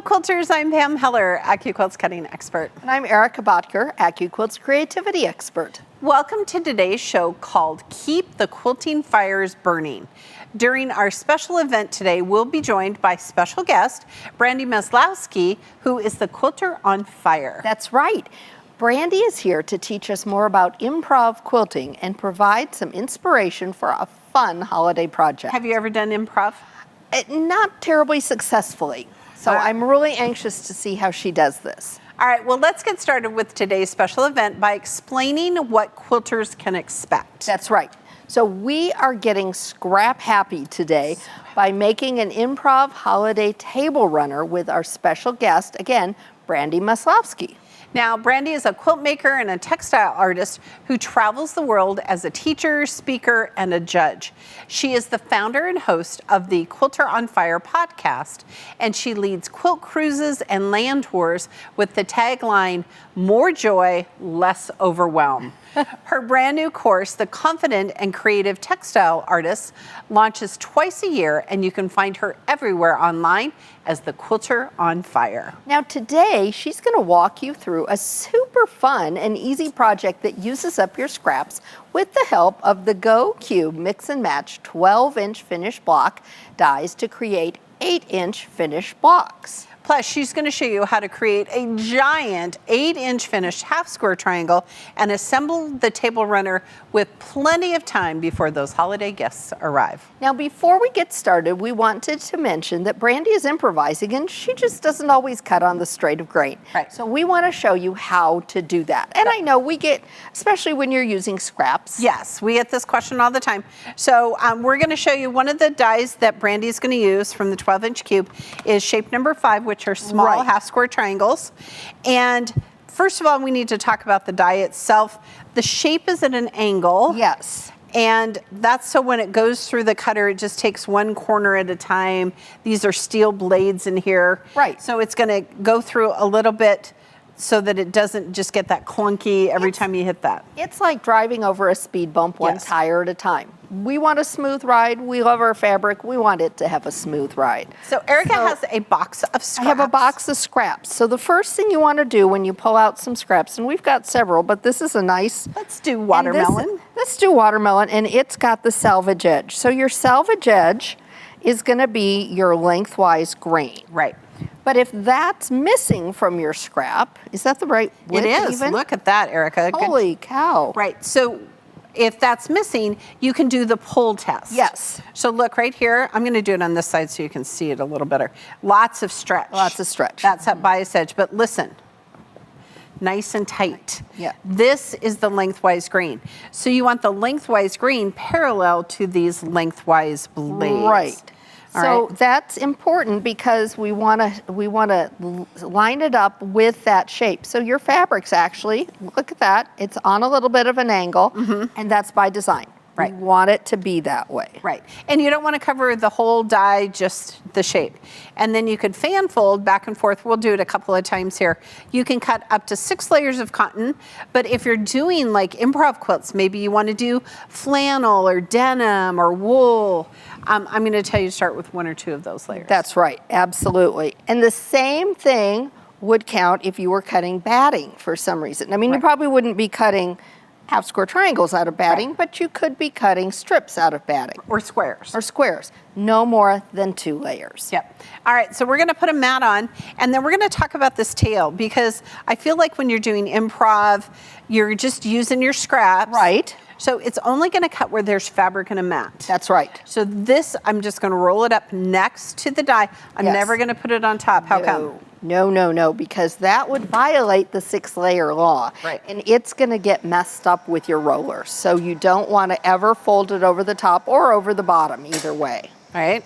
Quilters, I'm Pam Heller, AccuQuilt's cutting expert. And I'm Erica Botker, AccuQuilt's creativity expert. Welcome to today's show called Keep the Quilting Fires Burning. During our special event today, we'll be joined by special guest, Brandy Maslowski, who is the Quilter on Fire. That's right. Brandy is here to teach us more about improv quilting and provide some inspiration for a fun holiday project. Have you ever done improv? Not terribly successfully. So I'm really anxious to see how she does this. All right, well, let's get started with today's special event by explaining what quilters can expect. That's right. So we are getting scrap happy today by making an improv holiday table runner with our special guest, again, Brandy Maslowski. Now, Brandy is a quilt maker and a textile artist who travels the world as a teacher, speaker, and a judge. She is the founder and host of the Quilter on Fire podcast, and she leads quilt cruises and land tours with the tagline, "More joy, less overwhelm." Her brand new course, The Confident and Creative Textile Artist, launches twice a year, and you can find her everywhere online as the Quilter on Fire. Now today, she's going to walk you through a super fun and easy project that uses up your scraps with the help of the Go Cube Mix and Match 12-inch finished block dies to create 8-inch finished blocks. Plus, she's going to show you how to create a giant 8-inch finished half square triangle and assemble the table runner with plenty of time before those holiday guests arrive. Now, before we get started, we wanted to mention that Brandy is improvising and she just doesn't always cut on the straight of grain. Right. So we want to show you how to do that. And I know we get, especially when you're using scraps. Yes, we get this question all the time. So we're going to show you one of the dies that Brandy is going to use from the 12-inch cube is shape number 5, which are small half square triangles. And first of all, we need to talk about the die itself. The shape is at an angle. Yes. And that's so when it goes through the cutter, it just takes one corner at a time. These are steel blades in here. Right. So it's going to go through a little bit so that it doesn't just get that clunky every time you hit that. It's like driving over a speed bump one tire at a time. We want a smooth ride. We love our fabric. We want it to have a smooth ride. So Erica has a box of scraps. I have a box of scraps. So the first thing you want to do when you pull out some scraps, and we've got several, but this is a nice... Let's do watermelon. Let's do watermelon, and it's got the salvage edge. So your salvage edge is going to be your lengthwise grain. Right. But if that's missing from your scrap, is that the right width? It is. Even? Look at that, Erica. Holy cow. Right. So if that's missing, you can do the pull test. Yes. So look right here. I'm going to do it on this side so you can see it a little better. Lots of stretch. Lots of stretch. That's that bias edge. But listen, nice and tight. Yeah. This is the lengthwise grain. So you want the lengthwise grain parallel to these lengthwise blades. Right. All So that's important because we want to line it up with that shape. So your fabric's actually, look at that, it's on a little bit of an angle, and that's by design. Right. We want it to be that way. Right. And you don't want to cover the whole die, just the shape. And then you could fan fold back and forth. We'll do it a couple of times here. You can cut up to 6 layers of cotton. But if you're doing like improv quilts, maybe you want to do flannel or denim or wool. I'm going to tell you to start with 1 or 2 of those layers. That's right. Absolutely. And the same thing would count if you were cutting batting for some reason. I mean, you probably wouldn't be cutting half square triangles out of batting, but you could be cutting strips out of batting. Or squares. Or squares. No more than 2 layers. Yep. All right, so we're going to put a mat on, and then we're going to talk about this tail, because I feel like when you're doing improv, you're just using your scraps. Right. So it's only going to cut where there's fabric and a mat. That's right. So this, I'm just going to roll it up next to the die. I'm never going to put it on top. How come? No, because that would violate the 6-layer law. Right. And it's going to get messed up with your rollers. So you don't want to ever fold it over the top or over the bottom, either way. All right.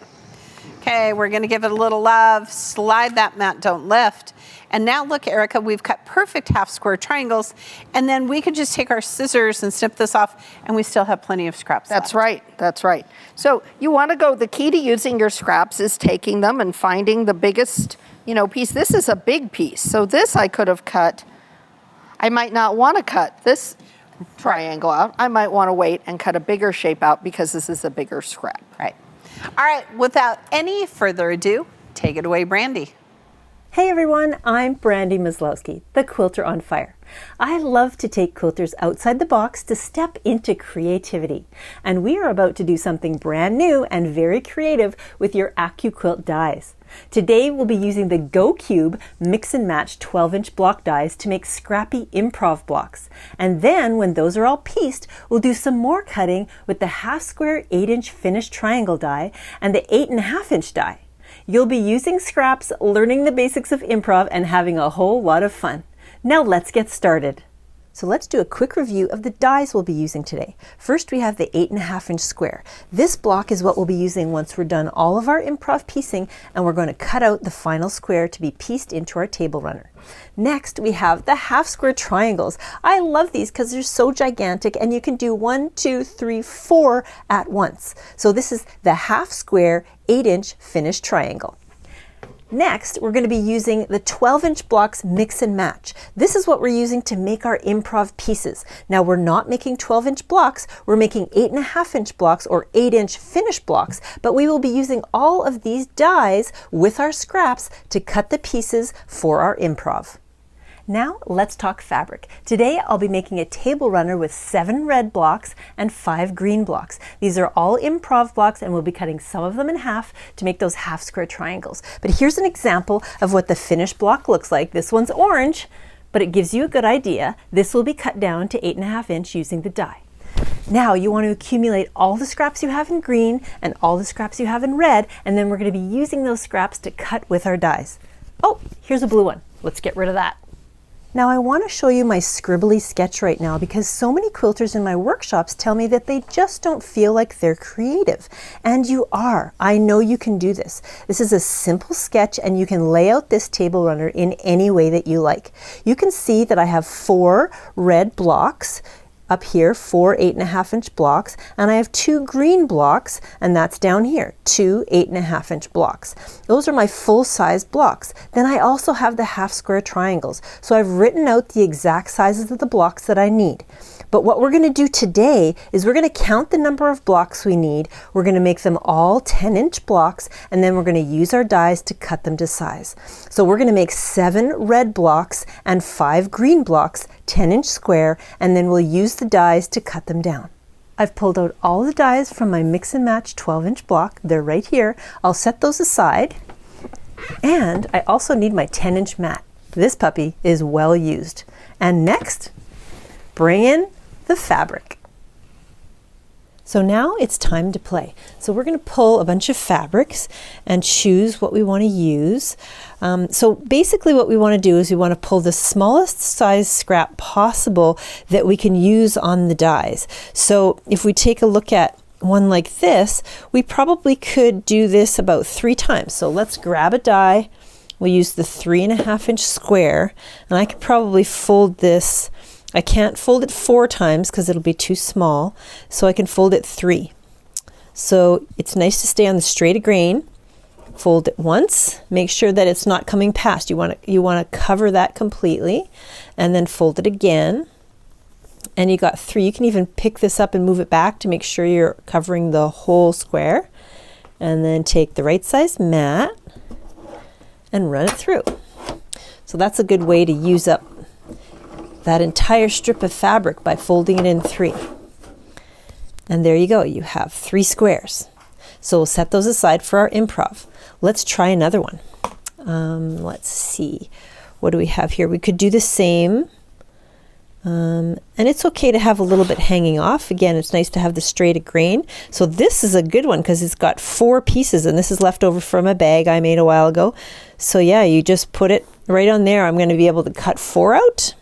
Okay, we're going to give it a little love. Slide that mat, don't lift. And now look, Erica, we've cut perfect half square triangles, and then we could just take our scissors and snip this off, and we still have plenty of scraps That's left. right. That's right. So you want to go, the key to using your scraps is taking them and finding the biggest, piece. This is a big piece. So this I could have cut. I might not want to cut this triangle out. I might want to wait and cut a bigger shape out because this is a bigger scrap. Right. All right, without any further ado, take it away, Brandy. Hey everyone, I'm Brandy Maslowski, the Quilter on Fire. I love to take quilters outside the box to step into creativity. And we are about to do something brand new and very creative with your AccuQuilt dies. Today we'll be using the Go Cube mix and match 12-inch block dies to make scrappy improv blocks. And then when those are all pieced, we'll do some more cutting with the half square 8-inch finished triangle die and the 8.5-inch die. You'll be using scraps, learning the basics of improv, and having a whole lot of fun. Now let's get started. So let's do a quick review of the dies we'll be using today. First, we have the 8.5-inch square. This block is what we'll be using once we're done all of our improv piecing, and we're going to cut out the final square to be pieced into our table runner. Next, we have the half square triangles. I love these because they're so gigantic and you can do 1, 2, 3, 4 at once. So this is the half square 8-inch finished triangle. Next, we're going to be using the 12-inch blocks mix and match. This is what we're using to make our improv pieces. Now, we're not making 12-inch blocks, we're making 8.5-inch blocks or 8-inch finished blocks, but we will be using all of these dies with our scraps to cut the pieces for our improv. Now let's talk fabric. Today I'll be making a table runner with 7 red blocks and 5 green blocks. These are all improv blocks and we'll be cutting some of them in half to make those half square triangles. But here's an example of what the finished block looks like. This one's orange, but it gives you a good idea. This will be cut down to 8.5-inch using the die. Now you want to accumulate all the scraps you have in green and all the scraps you have in red, and then we're going to be using those scraps to cut with our dies. Oh, here's a blue one. Let's get rid of that. Now I want to show you my scribbly sketch right now because so many quilters in my workshops tell me that they just don't feel like they're creative. And you are. I know you can do this. This is a simple sketch and you can lay out this table runner in any way that you like. You can see that I have 4 red blocks up here, 4 8.5-inch blocks, and I have 2 green blocks, and that's down here, 2 8.5-inch blocks. Those are my full-size blocks. Then I also have the half square triangles. So I've written out the exact sizes of the blocks that I need. But what we're going to do today is we're going to count the number of blocks we need. We're going to make them all 10-inch blocks, and then we're going to use our dies to cut them to size. So we're going to make 7 red blocks and 5 green blocks, 10-inch square, and then we'll use the dies to cut them down. I've pulled out all the dies from my mix and match 12-inch block. They're right here. I'll set those aside. And I also need my 10-inch mat. This puppy is well used. And next, bring in the fabric. So now it's time to play. So we're going to pull a bunch of fabrics and choose what we want to use. So basically what we want to do is we want to pull the smallest size scrap possible that we can use on the dies. So if we take a look at one like this, we probably could do this about 3 times. So let's grab a die. We'll use the 3.5-inch square, and I could probably fold this. I can't fold it 4 times because it'll be too small, so I can fold it 3. So it's nice to stay on the straight of grain. Fold it once, make sure that it's not coming past. You want to cover that completely, and then fold it again. And you got 3. You can even pick this up and move it back to make sure you're covering the whole square. And then take the right size mat and run it through. So that's a good way to use up that entire strip of fabric by folding it in 3. And there you go, you have 3 squares. So we'll set those aside for our improv. Let's try another one. Let's see, what do we have here? We could do the same. And it's okay to have a little bit hanging off. Again, it's nice to have the straight of grain. So this is a good one because it's got 4 pieces, and this is left over from a bag I made a while ago. So yeah, you just put it right on there. I'm going to be able to cut 4 out.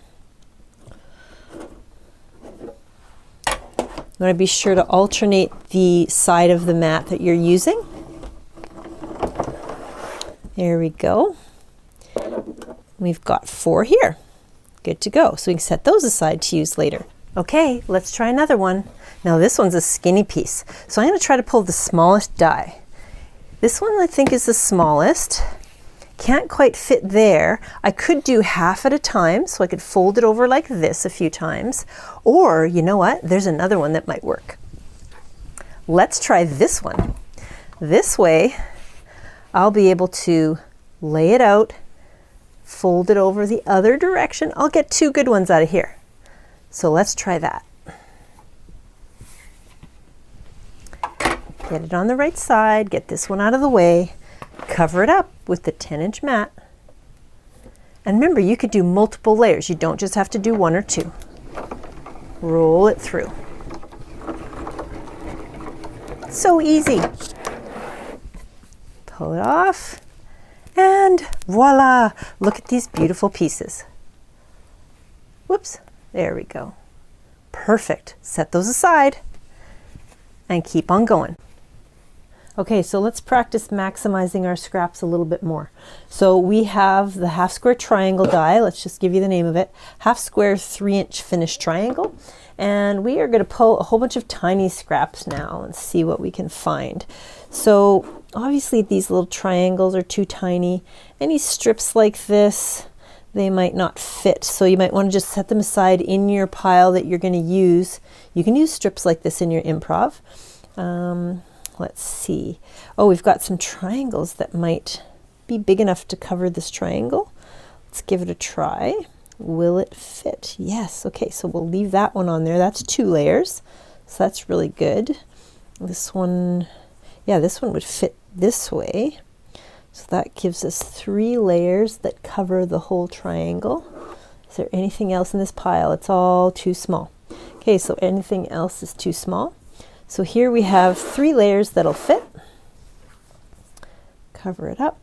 You want to be sure to alternate the side of the mat that you're using. There we go. We've got 4 here. Good to go. So we can set those aside to use later. Okay, let's try another one. Now this one's a skinny piece. So I'm going to try to pull the smallest die. This one I think is the smallest. Can't quite fit there. I could do half at a time, so I could fold it over like this a few times. Or, you know what? There's another one that might work. Let's try this one. This way, I'll be able to lay it out fold it over the other direction. I'll get two good ones out of here. So let's try that. Get it on the right side, get this one out of the way, cover it up with the 10-inch mat. And remember, you could do multiple layers. You don't just have to do one or two. Roll it through. So easy. Pull it off, and voila! Look at these beautiful pieces. Whoops, there we go. Perfect. Set those aside and keep on going. Okay, so let's practice maximizing our scraps a little bit more. So we have the half square triangle die. Let's just give you the name of it. Half square 3-inch finished triangle. And we are going to pull a whole bunch of tiny scraps now and see what we can find. So obviously these little triangles are too tiny. Any strips like this, they might not fit. So you might want to just set them aside in your pile that you're going to use. You can use strips like this in your improv. Let's see. Oh, we've got some triangles that might be big enough to cover this triangle. Let's give it a try. Will it fit? Yes. Okay, so we'll leave that one on there. That's 2 layers. So that's really good. This one, yeah, this one would fit this way. So that gives us 3 layers that cover the whole triangle. Is there anything else in this pile? It's all too small. Okay, so anything else is too small. So here we have 3 layers that'll fit. Cover it up.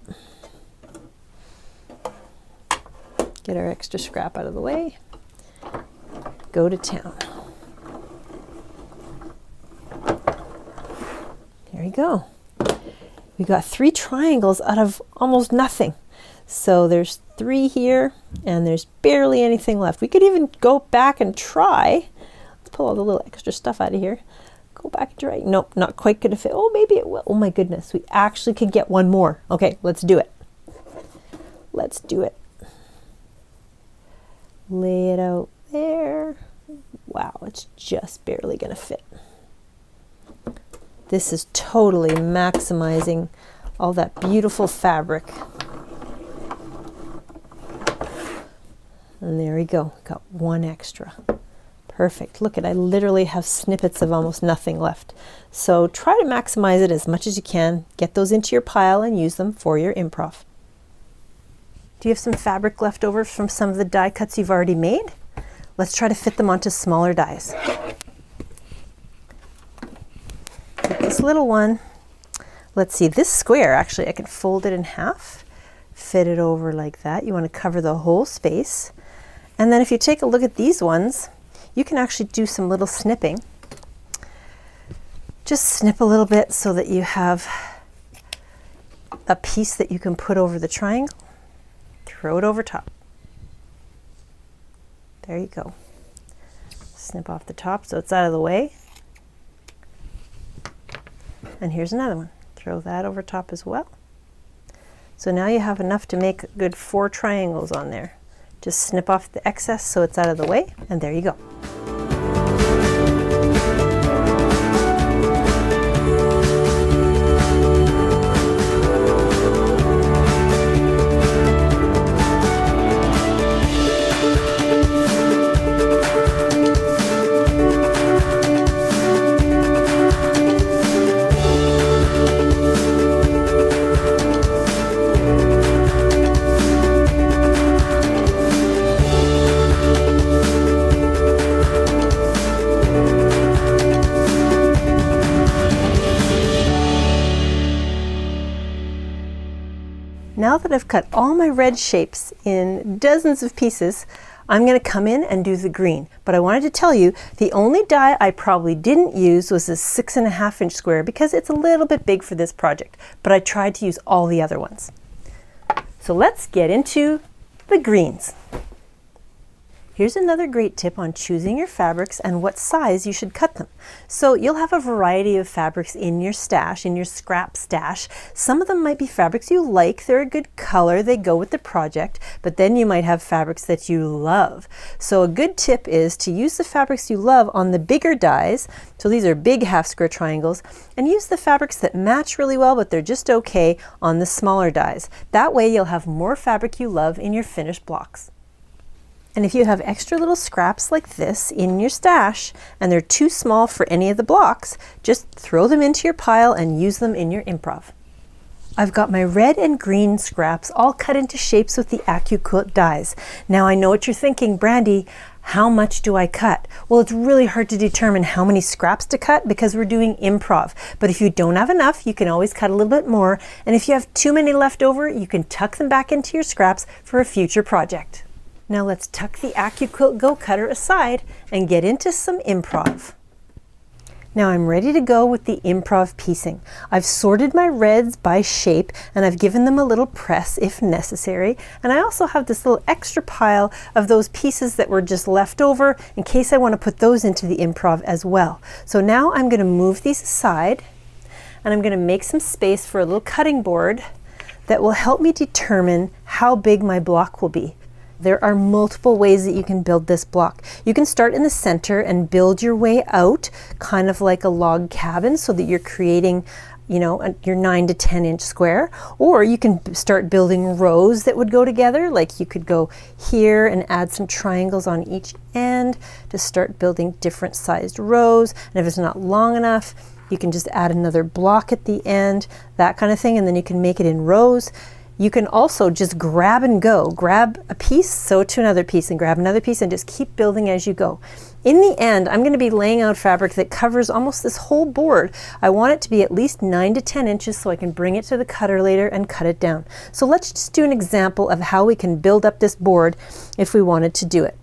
Get our extra scrap out of the way. Go to town. There you go. We got 3 triangles out of almost nothing. So there's 3 here and there's barely anything left. We could even go back and try. Let's pull all the little extra stuff out of here. Go back and try. Nope, not quite gonna fit. Oh, maybe it will. Oh my goodness, we actually could get one more. Okay, let's do it. Let's do it. Lay it out there. Wow, it's just barely gonna fit. This is totally maximizing all that beautiful fabric. And there we go, got 1 extra. Perfect. Look at, I literally have snippets of almost nothing left. So try to maximize it as much as you can. Get those into your pile and use them for your improv. Do you have some fabric left over from some of the die cuts you've already made? Let's try to fit them onto smaller dies. Take this little one. Let's see, this square, actually I can fold it in half, fit it over like that. You want to cover the whole space. And then if you take a look at these ones, you can actually do some little snipping. Just snip a little bit so that you have a piece that you can put over the triangle. Throw it over top. There you go. Snip off the top so it's out of the way. And here's another one. Throw that over top as well. So now you have enough to make a good 4 triangles on there. Just snip off the excess so it's out of the way, and there you go. Now that I've cut all my red shapes in dozens of pieces, I'm going to come in and do the green. But I wanted to tell you, the only die I probably didn't use was this 6.5-inch square because it's a little bit big for this project, but I tried to use all the other ones. So let's get into the greens. Here's another great tip on choosing your fabrics and what size you should cut them. So you'll have a variety of fabrics in your stash, in your scrap stash. Some of them might be fabrics you like, they're a good color, they go with the project, but then you might have fabrics that you love. So a good tip is to use the fabrics you love on the bigger dies, so these are big half square triangles, and use the fabrics that match really well but they're just okay on the smaller dies. That way you'll have more fabric you love in your finished blocks. And if you have extra little scraps like this in your stash and they're too small for any of the blocks, just throw them into your pile and use them in your improv. I've got my red and green scraps all cut into shapes with the AccuQuilt dies. Now I know what you're thinking, Brandy, how much do I cut? Well, it's really hard to determine how many scraps to cut because we're doing improv. But if you don't have enough, you can always cut a little bit more. And if you have too many left over, you can tuck them back into your scraps for a future project. Now let's tuck the AccuQuilt Go Cutter aside and get into some improv. Now I'm ready to go with the improv piecing. I've sorted my reds by shape and I've given them a little press if necessary. And I also have this little extra pile of those pieces that were just left over in case I want to put those into the improv as well. So now I'm going to move these aside and I'm going to make some space for a little cutting board that will help me determine how big my block will be. There are multiple ways that you can build this block. You can start in the center and build your way out, kind of like a log cabin, so that you're creating, your 9 to 10 inch square. Or you can start building rows that would go together, like you could go here and add some triangles on each end to start building different sized rows. And if it's not long enough, you can just add another block at the end, that kind of thing, and then you can make it in rows. You can also just grab and go. Grab a piece, sew to another piece, and grab another piece, and just keep building as you go. In the end, I'm going to be laying out fabric that covers almost this whole board. I want it to be at least 9 to 10 inches so I can bring it to the cutter later and cut it down. So let's just do an example of how we can build up this board if we wanted to do it.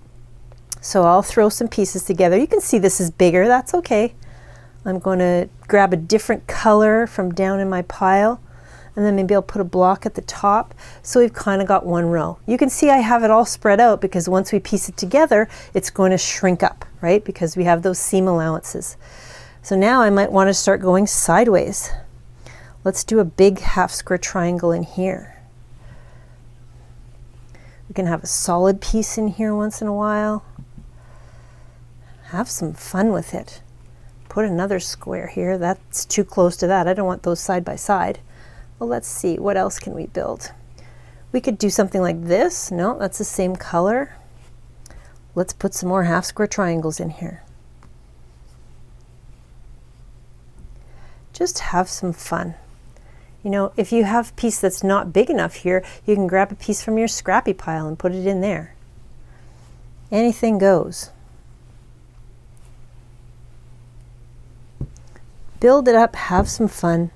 So I'll throw some pieces together. You can see this is bigger, that's okay. I'm going to grab a different color from down in my pile. And then maybe I'll put a block at the top. So we've kind of got one row. You can see I have it all spread out because once we piece it together, it's going to shrink up, right? Because we have those seam allowances. So now I might want to start going sideways. Let's do a big half square triangle in here. We can have a solid piece in here once in a while. Have some fun with it. Put another square here. That's too close to that. I don't want those side by side. Well, let's see, what else can we build? We could do something like this. No, that's the same color. Let's put some more half square triangles in here. Just have some fun. If you have a piece that's not big enough here, you can grab a piece from your scrappy pile and put it in there. Anything goes. Build it up, have some fun.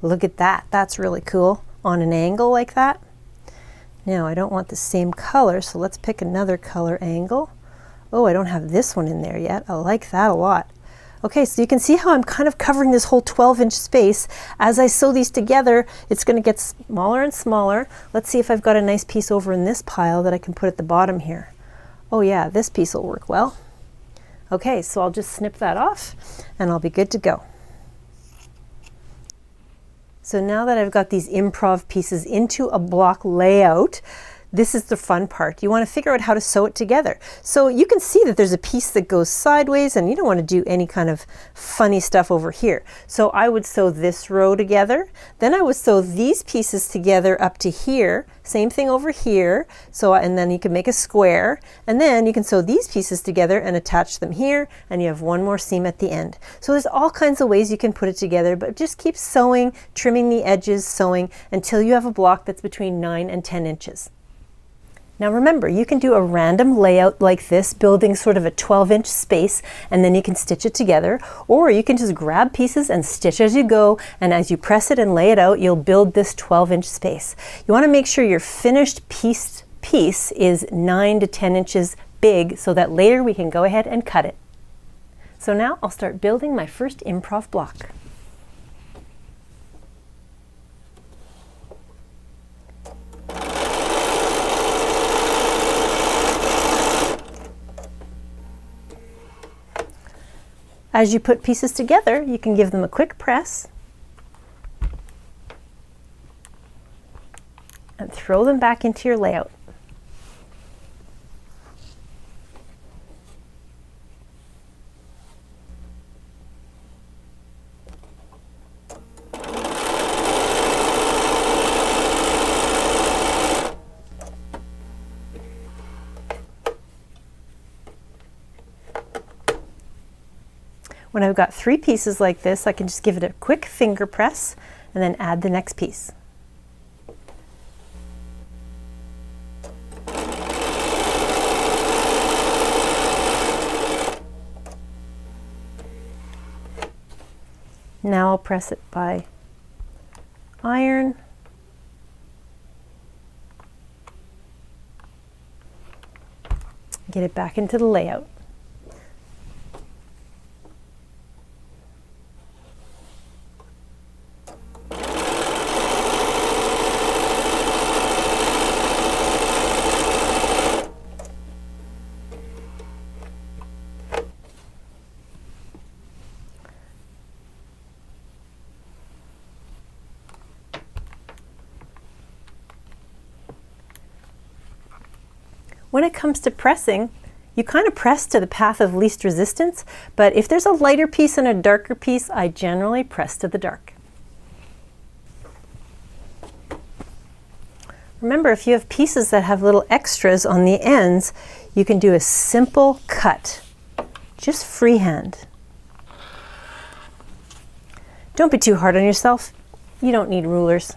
Look at that, that's really cool on an angle like that. Now I don't want the same color, so let's pick another color angle. Oh, I don't have this one in there yet. I like that a lot. Okay, so you can see how I'm kind of covering this whole 12-inch space. As I sew these together, it's going to get smaller and smaller. Let's see if I've got a nice piece over in this pile that I can put at the bottom here. Oh yeah, this piece will work well. Okay, so I'll just snip that off and I'll be good to go. So now that I've got these improv pieces into a block layout, this is the fun part. You want to figure out how to sew it together. So you can see that there's a piece that goes sideways and you don't want to do any kind of funny stuff over here. So I would sew this row together. Then I would sew these pieces together up to here. Same thing over here. And then you can make a square. And then you can sew these pieces together and attach them here. And you have one more seam at the end. So there's all kinds of ways you can put it together, but just keep sewing, trimming the edges, sewing until you have a block that's between 9 and 10 inches. Now remember, you can do a random layout like this, building sort of a 12-inch space, and then you can stitch it together, or you can just grab pieces and stitch as you go, and as you press it and lay it out, you'll build this 12-inch space. You want to make sure your finished piece is 9 to 10 inches big so that later we can go ahead and cut it. So now I'll start building my first improv block. As you put pieces together, you can give them a quick press and throw them back into your layout. When I've got 3 pieces like this, I can just give it a quick finger press and then add the next piece. Now I'll press it by iron. Get it back into the layout. When it comes to pressing, you kind of press to the path of least resistance, but if there's a lighter piece and a darker piece, I generally press to the dark. Remember, if you have pieces that have little extras on the ends, you can do a simple cut, just freehand. Don't be too hard on yourself. You don't need rulers.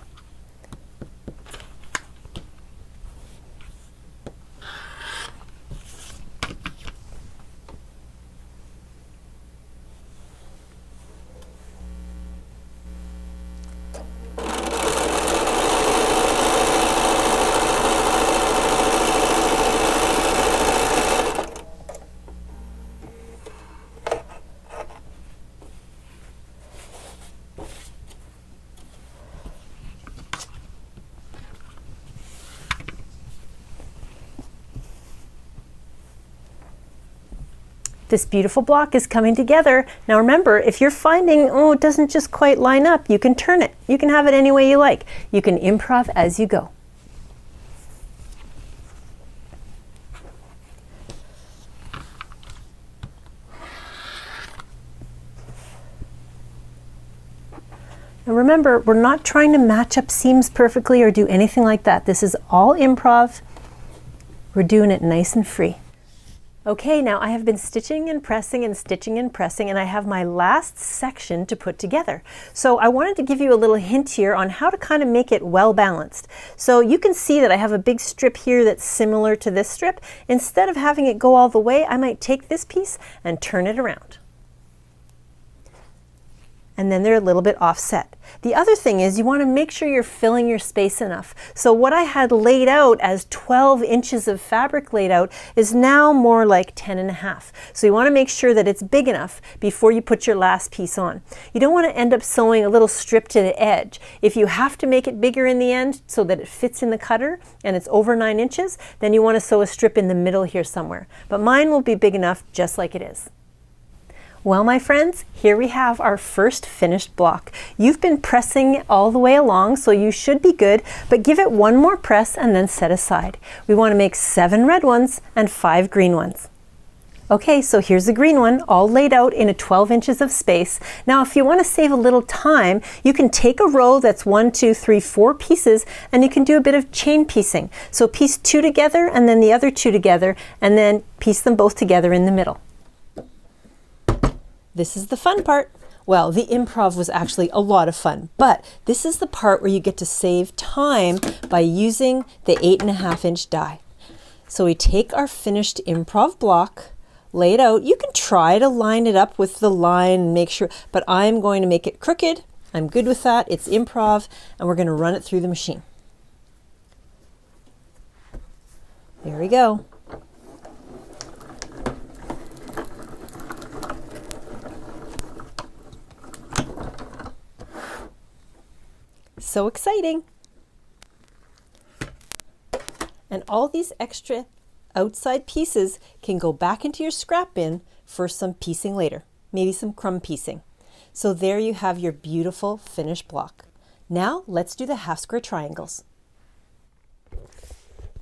This beautiful block is coming together. Now remember, if you're finding, oh, it doesn't just quite line up, you can turn it. You can have it any way you like. You can improv as you go. And remember, we're not trying to match up seams perfectly or do anything like that. This is all improv. We're doing it nice and free. Okay, now I have been stitching and pressing and stitching and pressing, and I have my last section to put together. So I wanted to give you a little hint here on how to kind of make it well balanced. So you can see that I have a big strip here that's similar to this strip. Instead of having it go all the way, I might take this piece and turn it around. And then they're a little bit offset. The other thing is you want to make sure you're filling your space enough. So what I had laid out as 12 inches of fabric laid out is now more like 10.5. So you want to make sure that it's big enough before you put your last piece on. You don't want to end up sewing a little strip to the edge. If you have to make it bigger in the end so that it fits in the cutter and it's over 9 inches, then you want to sew a strip in the middle here somewhere. But mine will be big enough just like it is. Well, my friends, here we have our first finished block. You've been pressing all the way along, so you should be good, but give it one more press and then set aside. We want to make 7 red ones and 5 green ones. Okay, so here's the green one, all laid out in a 12 inches of space. Now, if you want to save a little time, you can take a row that's 1, 2, 3, 4 pieces, and you can do a bit of chain piecing. So piece 2 together, and then the other 2 together, and then piece them both together in the middle. This is the fun part. Well, the improv was actually a lot of fun, but this is the part where you get to save time by using the 8.5 inch die. So we take our finished improv block, lay it out. You can try to line it up with the line and make sure, but I'm going to make it crooked. I'm good with that. It's improv, and we're going to run it through the machine. There we go. So exciting. And all these extra outside pieces can go back into your scrap bin for some piecing later. maybe some crumb piecing. So there you have your beautiful finished block. Now let's do the half square triangles.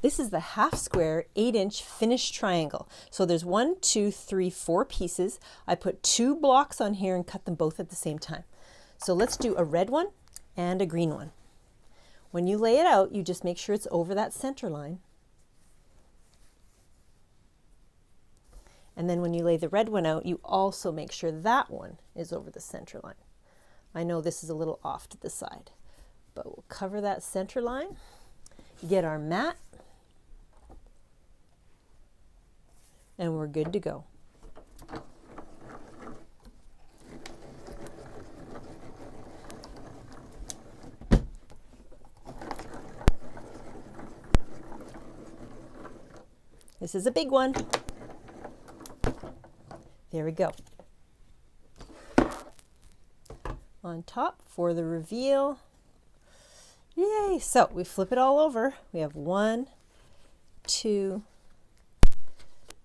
This is the half square 8-inch finished triangle. So there's 1, 2, 3, 4 pieces. I put 2 blocks on here and cut them both at the same time. So let's do a red one and a green one. When you lay it out, you just make sure it's over that center line. And then when you lay the red one out, you also make sure that one is over the center line. I know this is a little off to the side, but we'll cover that center line. Get our mat, and we're good to go. This is a big one. There we go. On top for the reveal. Yay! So we flip it all over. We have 1, 2,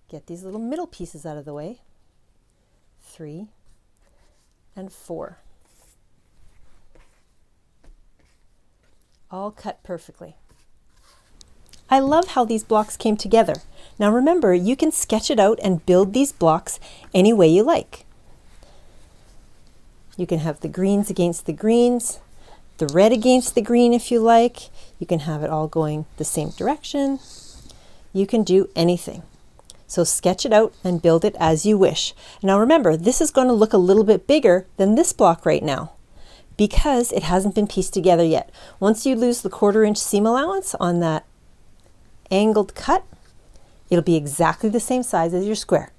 get these little middle pieces out of the way, 3, and 4. All cut perfectly. I love how these blocks came together. Now remember, you can sketch it out and build these blocks any way you like. You can have the greens against the greens, the red against the green if you like. You can have it all going the same direction. You can do anything. So sketch it out and build it as you wish. Now remember, this is going to look a little bit bigger than this block right now because it hasn't been pieced together yet. Once you lose the 1/4 inch seam allowance on that angled cut, it'll be exactly the same size as your square.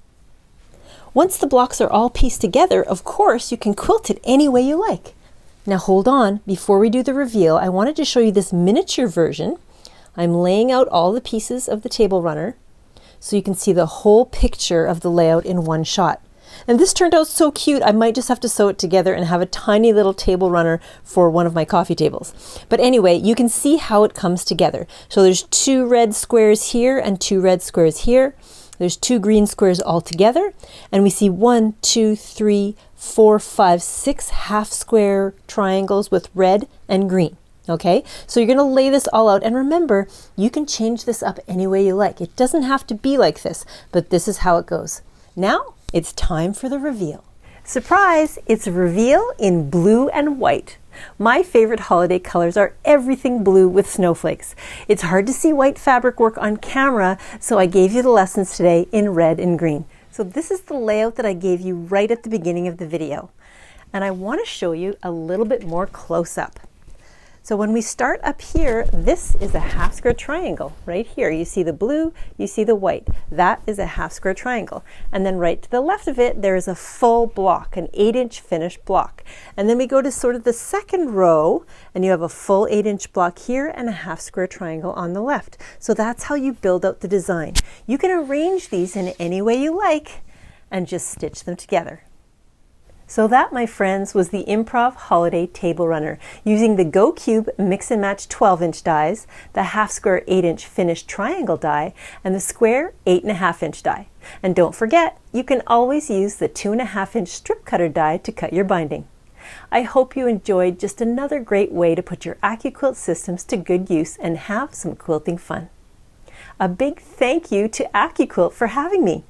Once the blocks are all pieced together, of course, you can quilt it any way you like. Now hold on, before we do the reveal, I wanted to show you this miniature version. I'm laying out all the pieces of the table runner so you can see the whole picture of the layout in one shot. And this turned out so cute, I might just have to sew it together and have a tiny little table runner for one of my coffee tables. But anyway, you can see how it comes together. So there's 2 red squares here and 2 red squares here. There's 2 green squares all together. And we see 1, 2, 3, 4, 5, 6 half square triangles with red and green. Okay, so you're going to lay this all out, and remember, you can change this up any way you like. It doesn't have to be like this, but this is how it goes. Now, it's time for the reveal. Surprise! It's a reveal in blue and white. My favorite holiday colors are everything blue with snowflakes. It's hard to see white fabric work on camera, so I gave you the lessons today in red and green. So this is the layout that I gave you right at the beginning of the video. And I want to show you a little bit more close up. So when we start up here, this is a half square triangle right here. You see the blue, you see the white. That is a half square triangle. And then right to the left of it, there is a full block, an 8-inch finished block. And then we go to sort of the second row, and you have a full 8-inch block here and a half square triangle on the left. So that's how you build out the design. You can arrange these in any way you like and just stitch them together. So that, my friends, was the Improv Holiday Table Runner using the Go Cube Mix and Match 12-inch dies, the half square 8-inch finished triangle die, and the square 8.5-inch die. And don't forget, you can always use the 2.5-inch strip cutter die to cut your binding. I hope you enjoyed just another great way to put your AccuQuilt systems to good use and have some quilting fun. A big thank you to AccuQuilt for having me.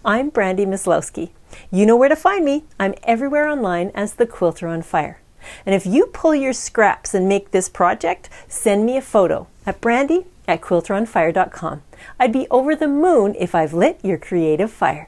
I'm Brandy Maslowski. You know where to find me. I'm everywhere online as the Quilter on Fire. And if you pull your scraps and make this project, send me a photo at brandy@quilteronfire.com. I'd be over the moon if I've lit your creative fire.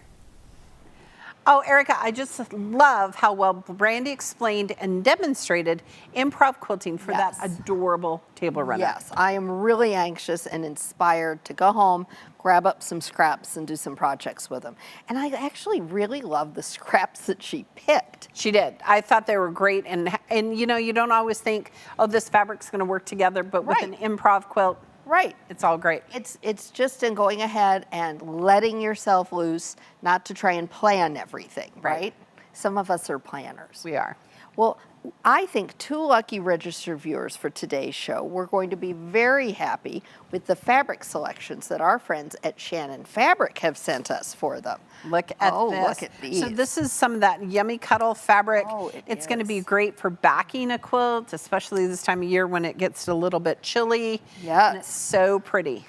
Oh, Erica, I just love how well Brandy explained and demonstrated improv quilting for that adorable table runner. Yes, I am really anxious and inspired to go home, grab up some scraps and do some projects with them. And I actually really love the scraps that she picked. She did. I thought they were great. And you know, you don't always think, oh, this fabric's going to work together, but with an improv quilt, it's all great. It's just in going ahead and letting yourself loose, not to try and plan everything, right? Some of us are planners. We are. Well, I think 2 lucky registered viewers for today's show. We're going to be very happy with the fabric selections that our friends at Shannon Fabric have sent us for them. Look at this. Look at these. So this is some of that yummy cuddle fabric. Oh, it's going to be is. great for backing a quilt, especially this time of year when it gets a little bit chilly. Yes. And it's so pretty.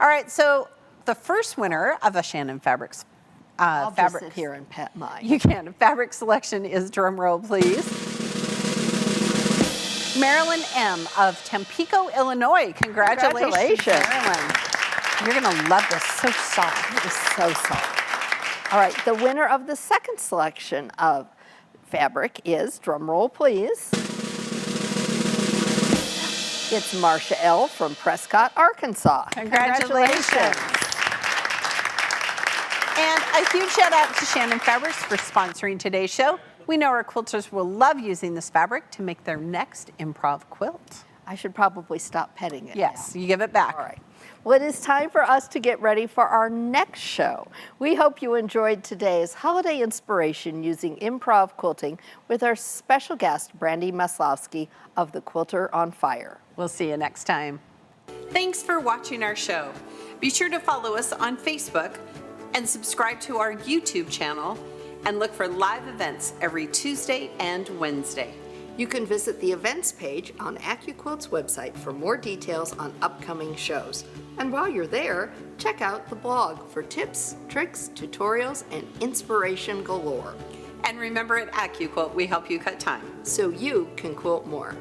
All right, so the first winner of a Shannon Fabrics I'll fabric. just sit here and pet mine. You can. Fabric selection is, drum roll please, Marilyn M. of Tampico, Illinois. Congratulations. Marilyn. You're going to love this. So soft. It is so soft. All right, the winner of the second selection of fabric is, drum roll please, it's Marcia L. from Prescott, Arkansas. Congratulations. And a huge shout out to Shannon Fabrics for sponsoring today's show. We know our quilters will love using this fabric to make their next improv quilt. I should probably stop petting it. Yes, now. you give it back. All right. Well, it is time for us to get ready for our next show. We hope you enjoyed today's holiday inspiration using improv quilting with our special guest, Brandy Maslowski of the Quilter on Fire. We'll see you next time. Thanks for watching our show. Be sure to follow us on Facebook and subscribe to our YouTube channel and look for live events every Tuesday and Wednesday. You can visit the events page on AccuQuilt's website for more details on upcoming shows. And while you're there, check out the blog for tips, tricks, tutorials, and inspiration galore. And remember, at AccuQuilt, we help you cut time, so you can quilt more.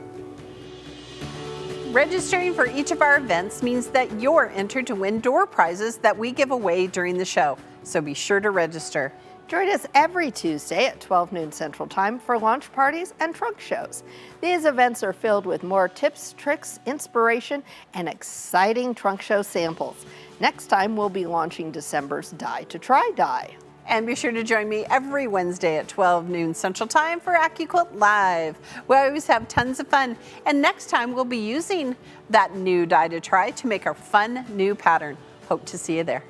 Registering for each of our events means that you're entered to win door prizes that we give away during the show, so be sure to register. Join us every Tuesday at 12 noon Central Time for launch parties and trunk shows. These events are filled with more tips, tricks, inspiration, and exciting trunk show samples. Next time, we'll be launching December's Die to Try Die. And be sure to join me every Wednesday at 12 noon Central Time for AccuQuilt Live. We always have tons of fun. And next time, we'll be using that new die to try to make our fun new pattern. Hope to see you there.